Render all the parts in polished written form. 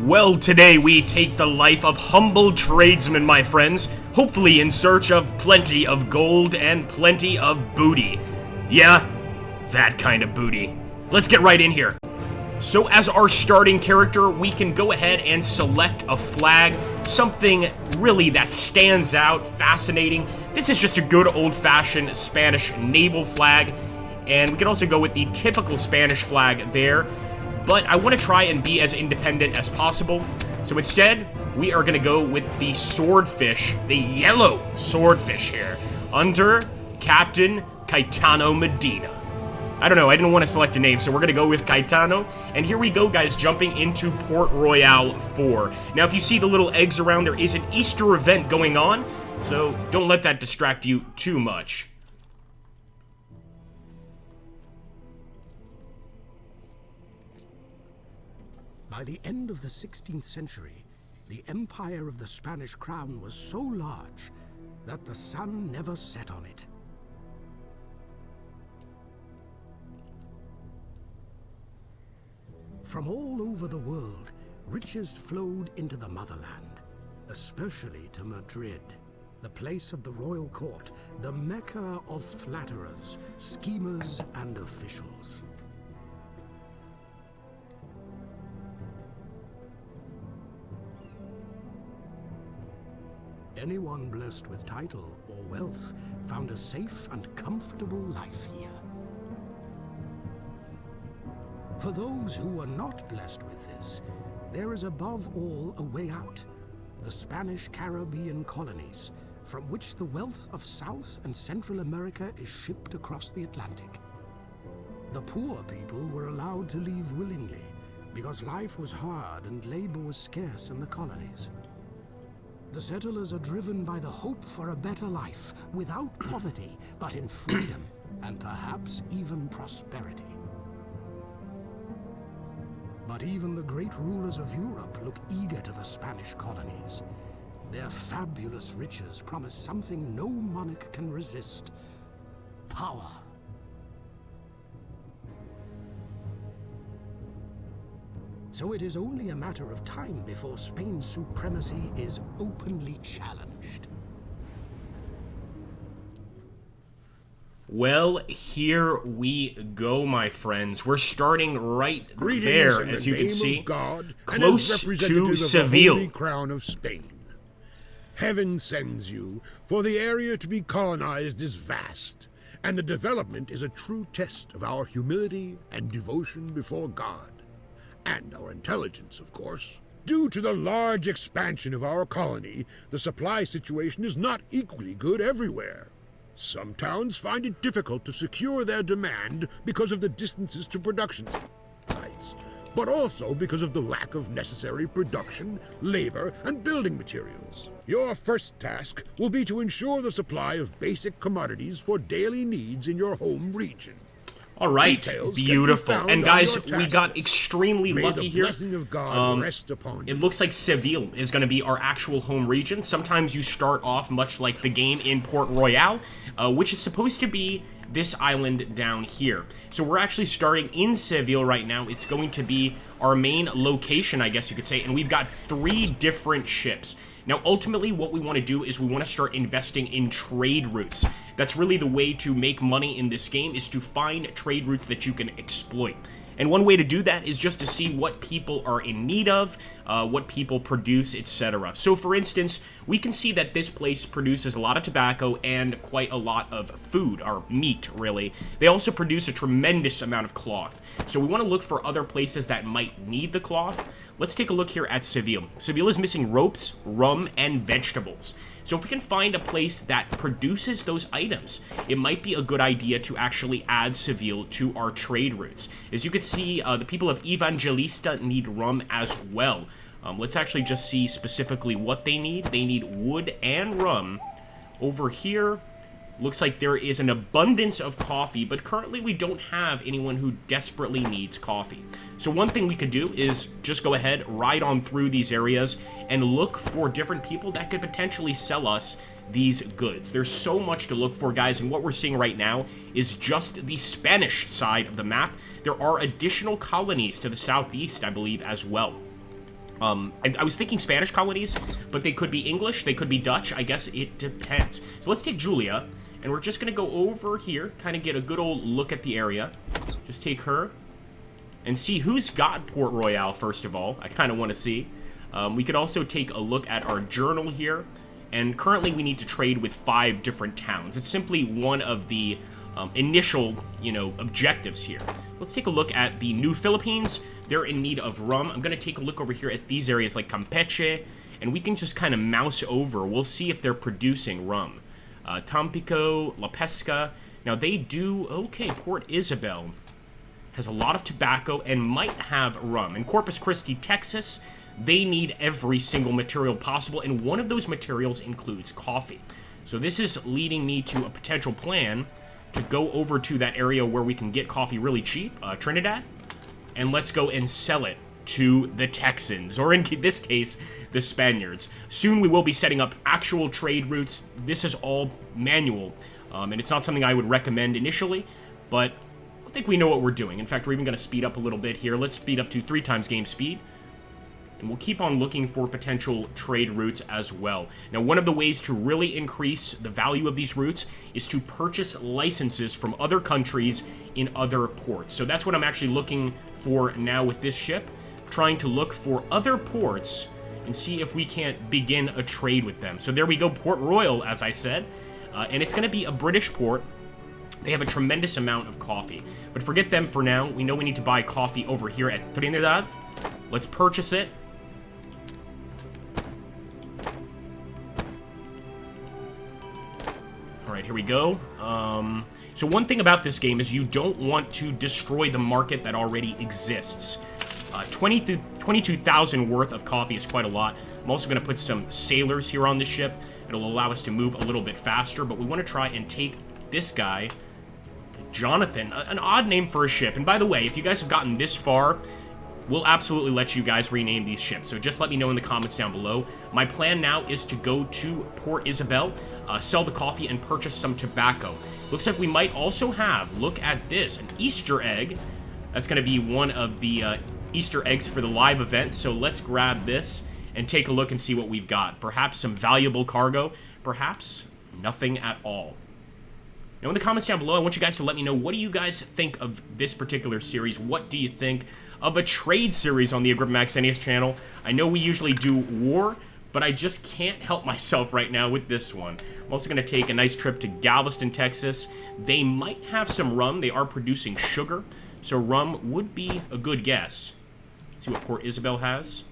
Well, today we take the life of humble tradesmen, my friends, hopefully in search of plenty of gold and plenty of booty. Yeah, that kind of booty. Let's get right in here. So as our starting character, we can go ahead and select a flag, something really that stands out, fascinating. This is just a good old-fashioned Spanish naval flag, and we can also go with the typical Spanish flag there, but I want to try and be as independent as possible. So instead, we are going to go with the swordfish, the yellow swordfish here, under Captain Caetano Medina. I don't know, I didn't want to select a name, so we're going to go with Caetano. And here we go, guys, jumping into Port Royale 4. Now, if you see the little eggs around, there is an Easter event going on, so don't let that distract you too much. By the end of the 16th century, the empire of the Spanish crown was so large that the sun never set on it. From all over the world, riches flowed into the motherland, especially to Madrid, the place of the royal court, the mecca of flatterers, schemers, and officials. Anyone blessed with title or wealth found a safe and comfortable life here. For those who were not blessed with this, there is above all a way out, the Spanish Caribbean colonies, from which the wealth of South and Central America is shipped across the Atlantic. The poor people were allowed to leave willingly, because life was hard and labor was scarce in the colonies. The settlers are driven by the hope for a better life, without poverty, but in freedom, and perhaps even prosperity. But even the great rulers of Europe look eager to the Spanish colonies. Their fabulous riches promise something no monarch can resist: power. So it is only a matter of time before Spain's supremacy is openly challenged. Well, here we go, my friends. We're starting right there, as you can see, God, close to Seville. Holy Crown of Spain. Heaven sends you, for the area to be colonized is vast, and the development is a true test of our humility and devotion before God. And our intelligence, of course. Due to the large expansion of our colony, the supply situation is not equally good everywhere. Some towns find it difficult to secure their demand because of the distances to production sites, but also because of the lack of necessary production, labor, and building materials. Your first task will be to ensure the supply of basic commodities for daily needs in your home region. All right, Details beautiful. can be found And on guys, your we got taskings. extremely May lucky the here. blessing of God rest upon you. It looks like Seville is going to be our actual home region. Sometimes you start off much like the game in Port Royale, which is supposed to be this island down here. So we're actually starting in Seville right now. It's going to be our main location, I guess you could say, and we've got 3 different ships. Now, ultimately, what we want to do is we want to start investing in trade routes. That's really the way to make money in this game, is to find trade routes that you can exploit. And one way to do that is just to see what people are in need of, what people produce, etc. So, for instance, we can see that this place produces a lot of tobacco and quite a lot of food, or meat, really. They also produce a tremendous amount of cloth. So we want to look for other places that might need the cloth. Let's take a look here at Seville. Seville is missing ropes, rum, and vegetables. So if we can find a place that produces those items, it might be a good idea to actually add Seville to our trade routes. As you can see, the people of Evangelista need rum as well. Let's actually just see specifically what they need. They need wood and rum. Over here, looks like there is an abundance of coffee, but currently we don't have anyone who desperately needs coffee. So one thing we could do is just go ahead, ride on through these areas, and look for different people that could potentially sell us these goods. There's so much to look for, guys, and what we're seeing right now is just the Spanish side of the map. There are additional colonies to the southeast, I believe, as well. I was thinking Spanish colonies, but they could be English, they could be Dutch. I guess it depends. So let's take Julia, and we're just going to go over here, kind of get a good old look at the area. Just take her and see who's got Port Royal, first of all. I kind of want to see. We could also take a look at our journal here. And currently we need to trade with 5 different towns. It's simply one of the initial, objectives here. Let's take a look at the New Philippines. They're in need of rum. I'm going to take a look over here at these areas like Campeche, and we can just kind of mouse over. We'll see if they're producing rum. Tampico, La Pesca. Now they do, okay, Port Isabel has a lot of tobacco and might have rum. In Corpus Christi, Texas, they need every single material possible, and one of those materials includes coffee. So this is leading me to a potential plan to go over to that area where we can get coffee really cheap, Trinidad, and let's go and sell it to the Texans, or in this case, the Spaniards. Soon we will be setting up actual trade routes. This is all manual, and it's not something I would recommend initially, but I think we know what we're doing. In fact, we're even going to speed up a little bit here. Let's speed up to 3 times game speed. And we'll keep on looking for potential trade routes as well. Now, one of the ways to really increase the value of these routes is to purchase licenses from other countries in other ports. So that's what I'm actually looking for now with this ship, trying to look for other ports and see if we can't begin a trade with them. So there we go, Port Royal, as I said. And it's going to be a British port. They have a tremendous amount of coffee. But forget them for now. We know we need to buy coffee over here at Trinidad. Let's purchase it. Alright, here we go. So one thing about this game is you don't want to destroy the market that already exists. 22,000 worth of coffee is quite a lot. I'm also going to put some sailors here on the ship. It'll allow us to move a little bit faster, but we want to try and take this guy, Jonathan, an odd name for a ship. And by the way, if you guys have gotten this far, we'll absolutely let you guys rename these ships, so just let me know in the comments down below. My plan now is to go to Port Isabel, sell the coffee, and purchase some tobacco. Looks like we might also have, look at this, an Easter egg. That's going to be one of the Easter eggs for the live event, so let's grab this and take a look and see what we've got. Perhaps some valuable cargo, perhaps nothing at all. Now, in the comments down below, I want you guys to let me know, what do you guys think of this particular series? What do you think of a trade series on the Agrippa Maxentius channel? I know we usually do war, but I just can't help myself right now with this one. I'm also going to take a nice trip to Galveston, Texas. They might have some rum. They are producing sugar, so rum would be a good guess. Let's see what Port Isabel has.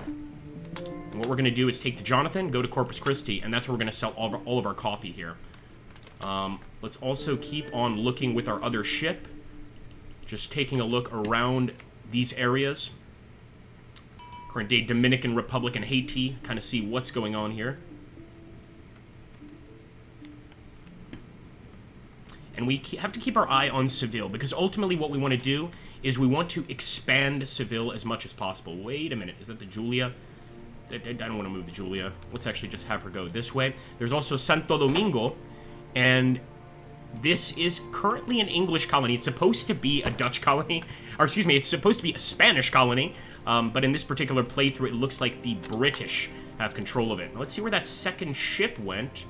And what we're going to do is take the Jonathan, go to Corpus Christi, and that's where we're going to sell all of our coffee here. Let's also keep on looking with our other ship. Just taking a look around these areas. Current day Dominican Republic and Haiti. Kind of see what's going on here. And we have to keep our eye on Seville, because ultimately what we want to do is we want to expand Seville as much as possible. Wait a minute. Is that the Julia? I don't want to move the Julia. Let's actually just have her go this way. There's also Santo Domingo. And this is currently an English colony. It's supposed to be a Dutch colony. Or excuse me, it's supposed to be a Spanish colony. But in this particular playthrough, it looks like the British have control of it. Now, let's see where that second ship went.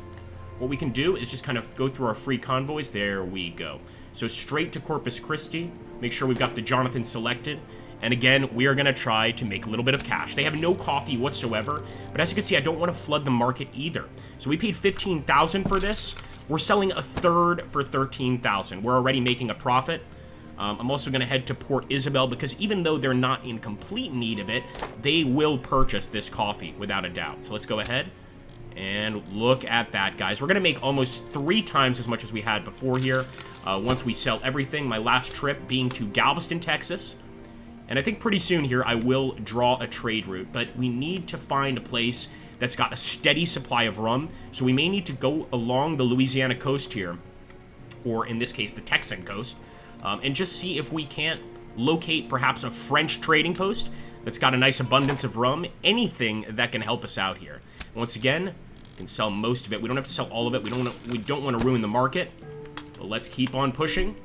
What we can do is just kind of go through our free convoys. There we go. So straight to Corpus Christi. Make sure we've got the Jonathan selected. And again, we are going to try to make a little bit of cash. They have no coffee whatsoever. But as you can see, I don't want to flood the market either. So we paid $15,000 for this. We're selling a third for $13,000. We're already making a profit. I'm also going to head to Port Isabel, because even though they're not in complete need of it, they will purchase this coffee without a doubt. So let's go ahead and look at that, guys. We're going to make almost 3 times as much as we had before here once we sell everything. My last trip being to Galveston, Texas. And I think pretty soon here I will draw a trade route, but we need to find a place that's got a steady supply of rum, so we may need to go along the Louisiana coast here, or in this case, the Texan coast, and just see if we can't locate perhaps a French trading post that's got a nice abundance of rum, anything that can help us out here. Once again, we can sell most of it. We don't have to sell all of it. We don't want to ruin the market, but let's keep on pushing.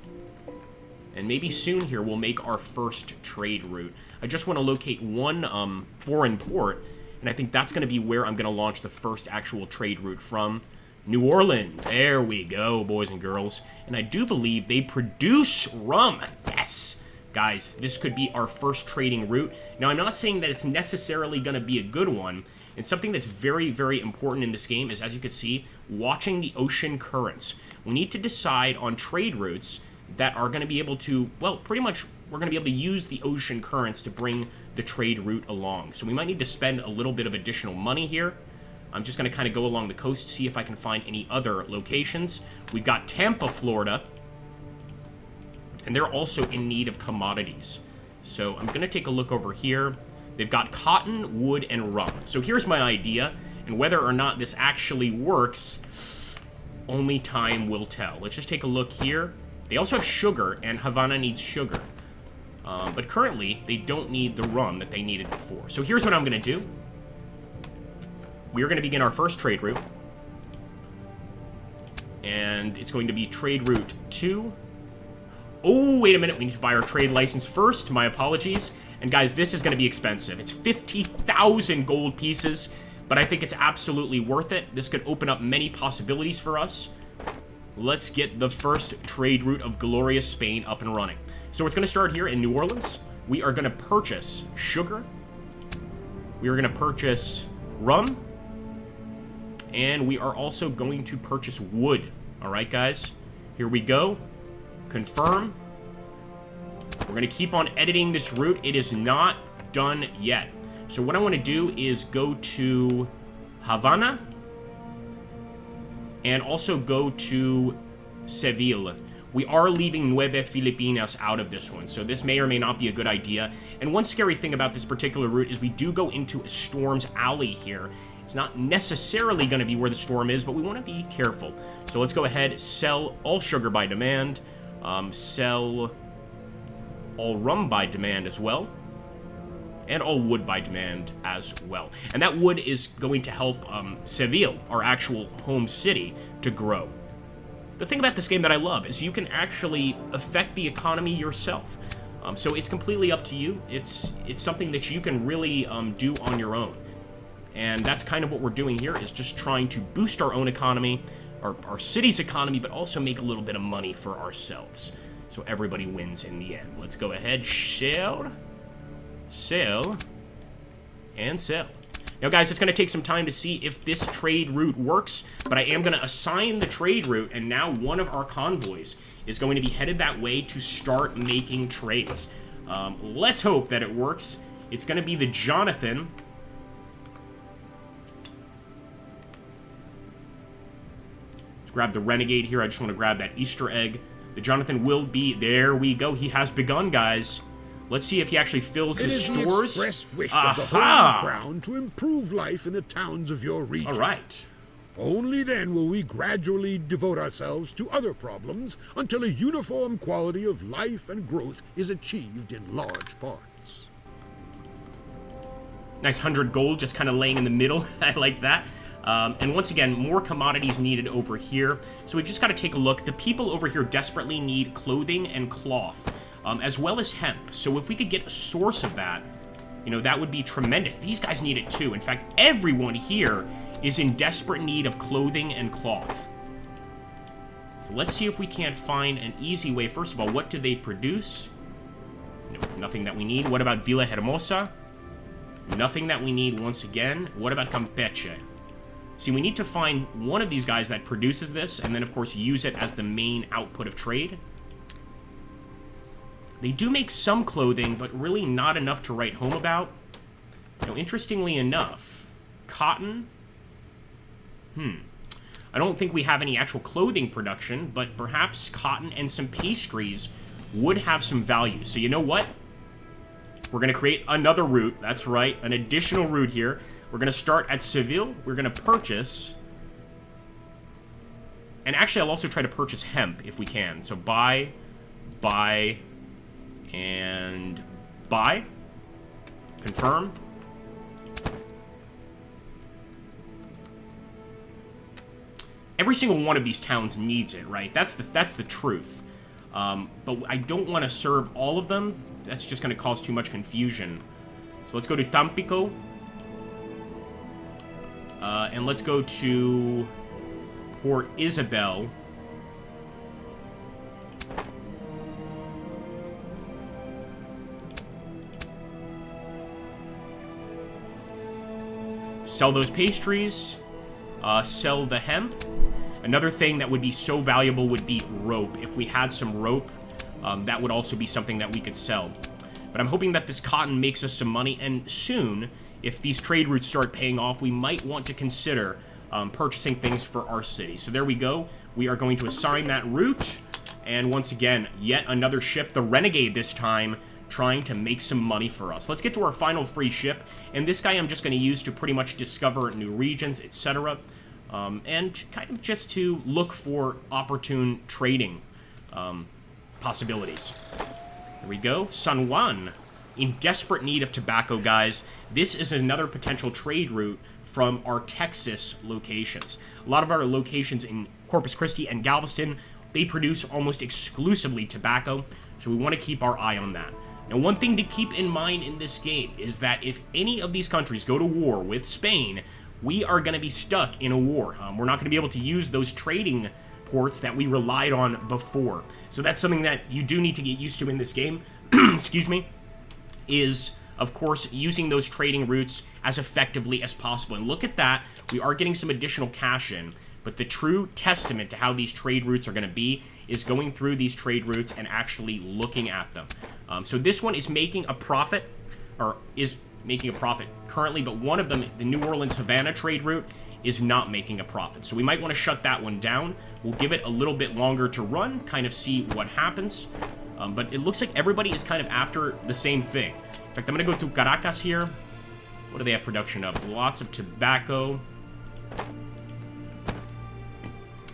And maybe soon here we'll make our first trade route. I just want to locate one foreign port, and I think that's going to be where I'm going to launch the first actual trade route from. New Orleans. There we go, boys and girls. And I do believe they produce rum. Yes! Guys, this could be our first trading route. Now, I'm not saying that it's necessarily going to be a good one. And something that's very, very important in this game is, as you can see, watching the ocean currents. We need to decide on trade routes that are going to be able to, well, pretty much we're going to be able to use the ocean currents to bring the trade route along. So we might need to spend a little bit of additional money here. I'm just going to kind of go along the coast, see if I can find any other locations. We've got Tampa, Florida. And they're also in need of commodities. So I'm going to take a look over here. They've got cotton, wood, and rum. So here's my idea. And whether or not this actually works, only time will tell. Let's just take a look here. They also have sugar, and Havana needs sugar. But currently, they don't need the rum that they needed before. So here's what I'm going to do. We are going to begin our first trade route. And it's going to be trade route 2. Oh, wait a minute. We need to buy our trade license first. My apologies. And guys, this is going to be expensive. It's 50,000 gold pieces, but I think it's absolutely worth it. This could open up many possibilities for us. Let's get the first trade route of glorious Spain up and running. So it's going to start here in New Orleans. We are going to purchase sugar. We are going to purchase rum. And we are also going to purchase wood. All right, guys. Here we go. Confirm. We're going to keep on editing this route. It is not done yet. So what I want to do is go to Havana. And also go to Seville. We are leaving Nueve Filipinas out of this one, so this may or may not be a good idea. And one scary thing about this particular route is we do go into a storm's alley here. It's not necessarily going to be where the storm is, but we want to be careful. So let's go ahead, sell all sugar by demand, sell all rum by demand as well, and all wood by demand as well. And that wood is going to help Seville, our actual home city, to grow. The thing about this game that I love is you can actually affect the economy yourself. So it's completely up to you. It's something that you can really do on your own. And that's kind of what we're doing here, is just trying to boost our own economy, our city's economy, but also make a little bit of money for ourselves. So everybody wins in the end. Let's go ahead, sell, and sell. Now, guys, it's going to take some time to see if this trade route works, but I am going to assign the trade route, and now one of our convoys is going to be headed that way to start making trades. Let's hope that it works. It's going to be the Jonathan. Let's grab the Renegade here. I just want to grab that Easter egg. The Jonathan will be... There we go. He has begun, guys. Let's see if he actually fills his stores. It is the express wish of the Holy Crown to improve life in the towns of your region. All right. Only then will we gradually devote ourselves to other problems until a uniform quality of life and growth is achieved in large parts. Nice 100 gold just kind of laying in the middle. I like that. And once again, more commodities needed over here. So we've just got to take a look. The people over here desperately need clothing and cloth, as well as hemp. So if we could get a source of that, you know, that would be tremendous. These guys need it too. In fact, everyone here is in desperate need of clothing and cloth. So let's see if we can't find an easy way. First of all, what do they produce? No, nothing that we need. What about Villa Hermosa? Nothing that we need once again. What about Campeche? See, we need to find one of these guys that produces this, and then, of course, use it as the main output of trade. They do make some clothing, but really not enough to write home about. Now, interestingly enough, cotton... I don't think we have any actual clothing production, but perhaps cotton and some pastries would have some value. So you know what? We're going to create another route. That's right, an additional route here. We're going to start at Seville. We're going to purchase... And actually, I'll also try to purchase hemp if we can. So buy, and buy. Confirm. Every single one of these towns needs it, right? That's the truth. But I don't want to serve all of them. That's just going to cause too much confusion. So let's go to Tampico. And let's go to Port Isabel. Sell those pastries. Sell the hemp. Another thing that would be so valuable would be rope. If we had some rope, that would also be something that we could sell. But I'm hoping that this cotton makes us some money, and soon, if these trade routes start paying off, we might want to consider purchasing things for our city. So there we go. We are going to assign that route, and once again, yet another ship, the Renegade this time, trying to make some money for us. Let's get to our final free ship, and this guy I'm just going to use to pretty much discover new regions, etc., and kind of just to look for opportune trading possibilities. There we go. San Juan, in desperate need of tobacco, guys. This is another potential trade route from our Texas locations. A lot of our locations in Corpus Christi and Galveston, they produce almost exclusively tobacco, so we want to keep our eye on that. Now, one thing to keep in mind in this game is that if any of these countries go to war with Spain, we are going to be stuck in a war. We're not going to be able to use those trading ports that we relied on before. So that's something that you do need to get used to in this game, excuse me, is, of course, using those trading routes as effectively as possible. And look at that, we are getting some additional cash in, but the true testament to how these trade routes are going to be is going through these trade routes and actually looking at them. So this one is making a profit, or is making a profit currently, but one of them, the New Orleans-Havana trade route, is not making a profit. So we might want to shut that one down. We'll give it a little bit longer to run, kind of see what happens. But it looks like everybody is kind of after the same thing. In fact, I'm going to go to Caracas here. What do they have production of? Lots of tobacco.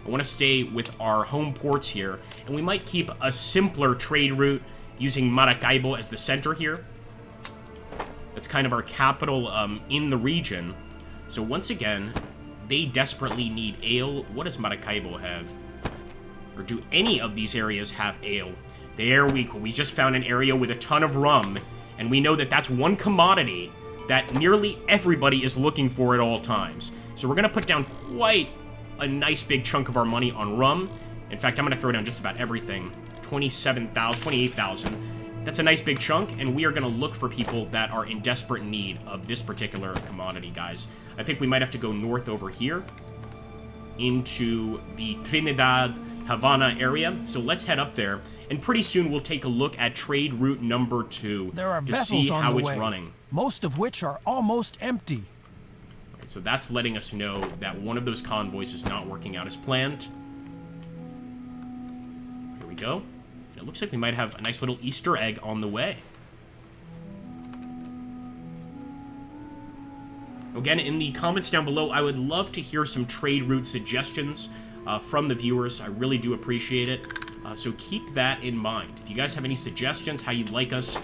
I want to stay with our home ports here, and we might keep a simpler trade route using Maracaibo as the center here. That's kind of our capital in the region. So once again, they desperately need ale. What does Maracaibo have? Or do any of these areas have ale? There we go. We just found an area with a ton of rum, and we know that that's one commodity that nearly everybody is looking for at all times. So we're going to put down quite a nice big chunk of our money on rum. In fact, I'm going to throw down just about everything. 27,000, 28,000. That's a nice big chunk, and we are going to look for people that are in desperate need of this particular commodity, guys. I think we might have to go north over here into the Trinidad, Havana area. So let's head up there, and pretty soon we'll take a look at trade route number 2 to see how it's running. Most of which are almost empty. Okay, so that's letting us know that one of those convoys is not working out as planned. Here we go. And it looks like we might have a nice little Easter egg on the way. Again, in the comments down below, I would love to hear some trade route suggestions from the viewers. I really do appreciate it. So keep that in mind. If you guys have any suggestions, how you'd like us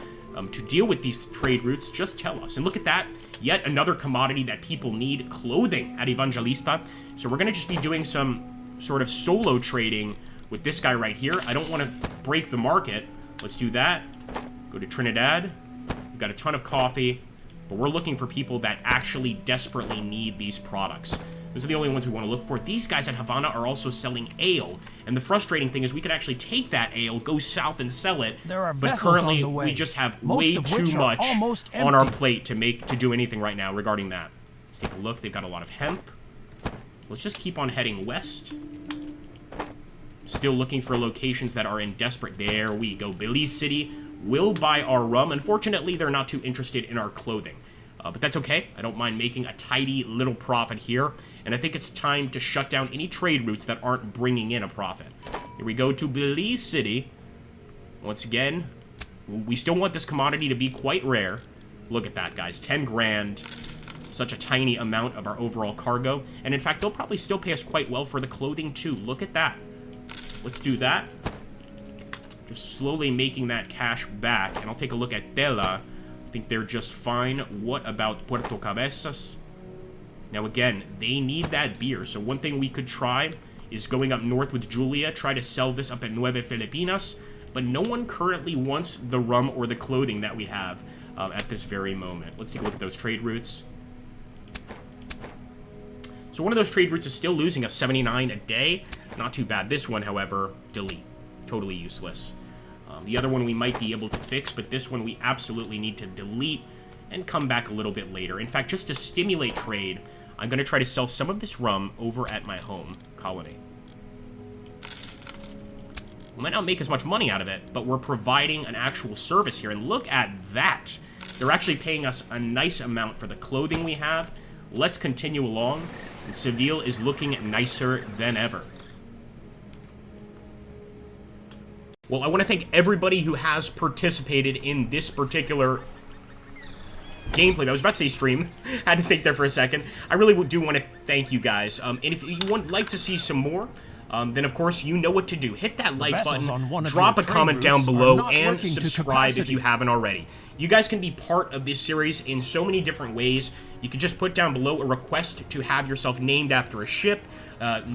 to deal with these trade routes, just tell us. And look at that, yet another commodity that people need, clothing at Evangelista. So we're going to just be doing some sort of solo trading with this guy right here. I don't want to break the market. Let's do that. Go to Trinidad. We've got a ton of coffee, but we're looking for people that actually desperately need these products. Those are the only ones we want to look for. These guys at Havana are also selling ale, and the frustrating thing is we could actually take that ale, go south and sell it, but currently we just have way too much on our plate to do anything right now regarding that. Let's take a look. They've got a lot of hemp. So let's just keep on heading west. Still looking for locations that are in desperate... There we go. Belize City will buy our rum. Unfortunately, they're not too interested in our clothing. But that's okay. I don't mind making a tidy little profit here. And I think it's time to shut down any trade routes that aren't bringing in a profit. Here we go to Belize City. Once again, we still want this commodity to be quite rare. Look at that, guys. 10 grand. Such a tiny amount of our overall cargo. And in fact, they'll probably still pay us quite well for the clothing, too. Look at that. Let's do that. Just slowly making that cash back. And I'll take a look at Tela. I think they're just fine. What about Puerto Cabezas? Now, again, they need that beer. So one thing we could try is going up north with Julia, try to sell this up at Nueve Filipinas, but no one currently wants the rum or the clothing that we have at this very moment. Let's take a look at those trade routes. So one of those trade routes is still losing us 79 a day. Not too bad. This one, however, delete. Totally useless. The other one we might be able to fix, but this one we absolutely need to delete and come back a little bit later. In fact, just to stimulate trade, I'm going to try to sell some of this rum over at my home colony. We might not make as much money out of it, but we're providing an actual service here. And look at that. They're actually paying us a nice amount for the clothing we have. Let's continue along. And Seville is looking nicer than ever. Well, I want to thank everybody who has participated in this particular gameplay. I was about to say stream. Had to think there for a second. I really do want to thank you guys. And if you would like to see some more, then of course you know what to do. Hit that like button, drop a comment down below, and subscribe if you haven't already. You guys can be part of this series in so many different ways. You could just put down below a request to have yourself named after a ship.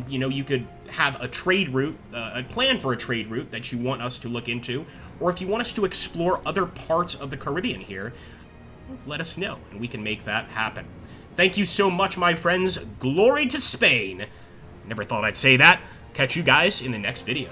You know, you could have a trade route, a plan for a trade route that you want us to look into. Or if you want us to explore other parts of the Caribbean here, let us know, and we can make that happen. Thank you so much, my friends. Glory to Spain. Never thought I'd say that. Catch you guys in the next video.